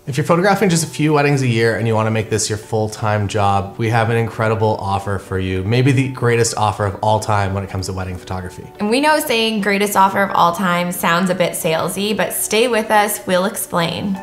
If you're photographing just a few weddings a year and you want to make this your full-time job, we have an incredible offer for you. Maybe the greatest offer of all time when it comes to wedding photography. And we know saying greatest offer of all time sounds a bit salesy, but stay with us, we'll explain.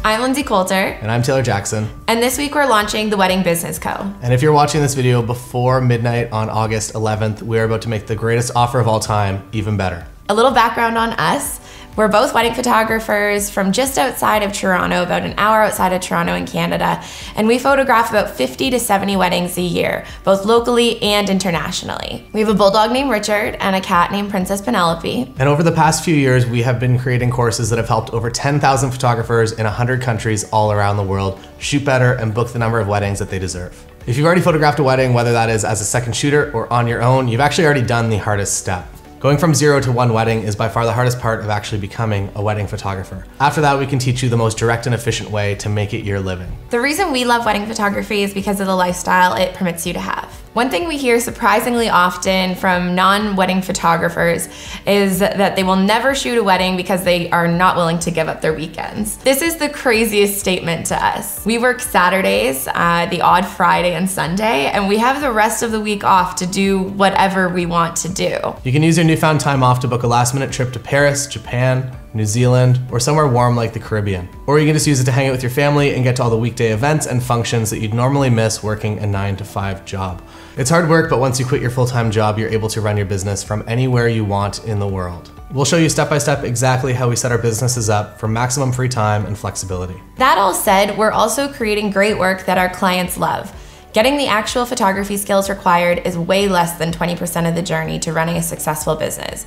I'm Lindsay Coulter. And I'm Taylor Jackson. And this week we're launching the Wedding Business Co. And if you're watching this video before midnight on August 11th, we are about to make the greatest offer of all time even better. A little background on us. We're both wedding photographers from just outside of Toronto, about an hour outside of Toronto in Canada, and we photograph about 50 to 70 weddings a year, both locally and internationally. We have a bulldog named Richard and a cat named Princess Penelope. And over the past few years, we have been creating courses that have helped over 10,000 photographers in 100 countries all around the world shoot better and book the number of weddings that they deserve. If you've already photographed a wedding, whether that is as a second shooter or on your own, you've actually already done the hardest step. Going from 0 to 1 wedding is by far the hardest part of actually becoming a wedding photographer. After that, we can teach you the most direct and efficient way to make it your living. The reason we love wedding photography is because of the lifestyle it permits you to have. One thing we hear surprisingly often from non-wedding photographers is that they will never shoot a wedding because they are not willing to give up their weekends. This is the craziest statement to us. We work Saturdays, the odd Friday and Sunday, and we have the rest of the week off to do whatever we want to do. You can use your newfound time off to book a last-minute trip to Paris, Japan, New Zealand, or somewhere warm like the Caribbean. Or you can just use it to hang out with your family and get to all the weekday events and functions that you'd normally miss working a 9-to-5 job. It's hard work, but once you quit your full-time job, you're able to run your business from anywhere you want in the world. We'll show you step-by-step exactly how we set our businesses up for maximum free time and flexibility. That all said, we're also creating great work that our clients love. Getting the actual photography skills required is way less than 20% of the journey to running a successful business.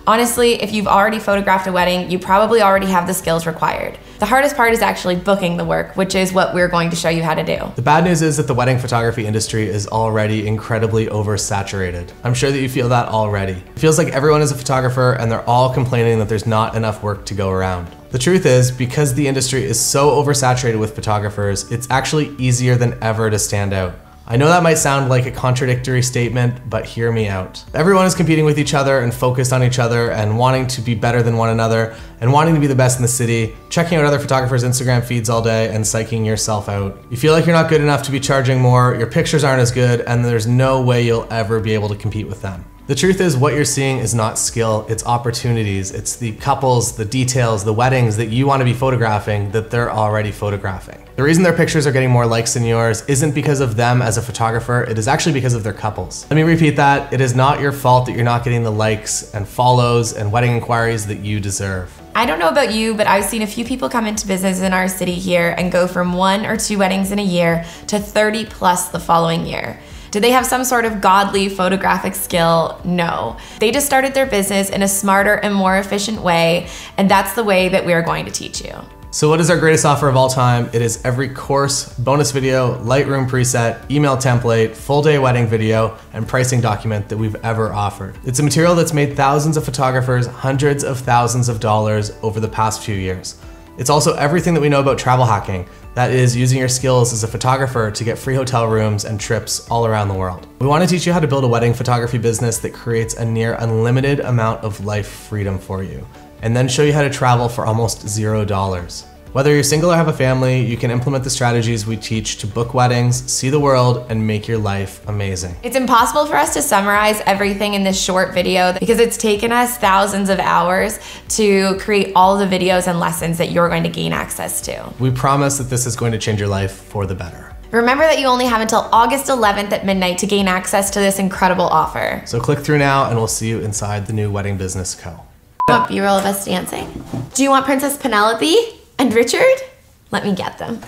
Honestly, if you've already photographed a wedding, you probably already have the skills required. The hardest part is actually booking the work, which is what we're going to show you how to do. The bad news is that the wedding photography industry is already incredibly oversaturated. I'm sure that you feel that already. It feels like everyone is a photographer and they're all complaining that there's not enough work to go around. The truth is, because the industry is so oversaturated with photographers, it's actually easier than ever to stand out. I know that might sound like a contradictory statement, but hear me out. Everyone is competing with each other and focused on each other and wanting to be better than one another and wanting to be the best in the city, checking out other photographers' Instagram feeds all day and psyching yourself out. You feel like you're not good enough to be charging more, your pictures aren't as good, and there's no way you'll ever be able to compete with them. The truth is, what you're seeing is not skill, it's opportunities. It's the couples, the details, the weddings that you want to be photographing that they're already photographing. The reason their pictures are getting more likes than yours isn't because of them as a photographer, it is actually because of their couples. Let me repeat that. It is not your fault that you're not getting the likes and follows and wedding inquiries that you deserve. I don't know about you, but I've seen a few people come into business in our city here and go from 1 or 2 weddings in a year to 30 plus the following year. Did they have some sort of godly photographic skill? No. They just started their business in a smarter and more efficient way, and that's the way that we're going to teach you. So what is our greatest offer of all time? It is every course, bonus video, Lightroom preset, email template, full day wedding video, and pricing document that we've ever offered. It's a material that's made thousands of photographers hundreds of thousands of dollars over the past few years. It's also everything that we know about travel hacking. That is, using your skills as a photographer to get free hotel rooms and trips all around the world. We want to teach you how to build a wedding photography business that creates a near unlimited amount of life freedom for you, and then show you how to travel for almost $0. Whether you're single or have a family, you can implement the strategies we teach to book weddings, see the world, and make your life amazing. It's impossible for us to summarize everything in this short video because it's taken us thousands of hours to create all the videos and lessons that you're going to gain access to. We promise that this is going to change your life for the better. Remember that you only have until August 11th at midnight to gain access to this incredible offer. So click through now and we'll see you inside the new Wedding Business Co. You want B-roll of us dancing? Do you want Princess Penelope and Richard? Let me get them.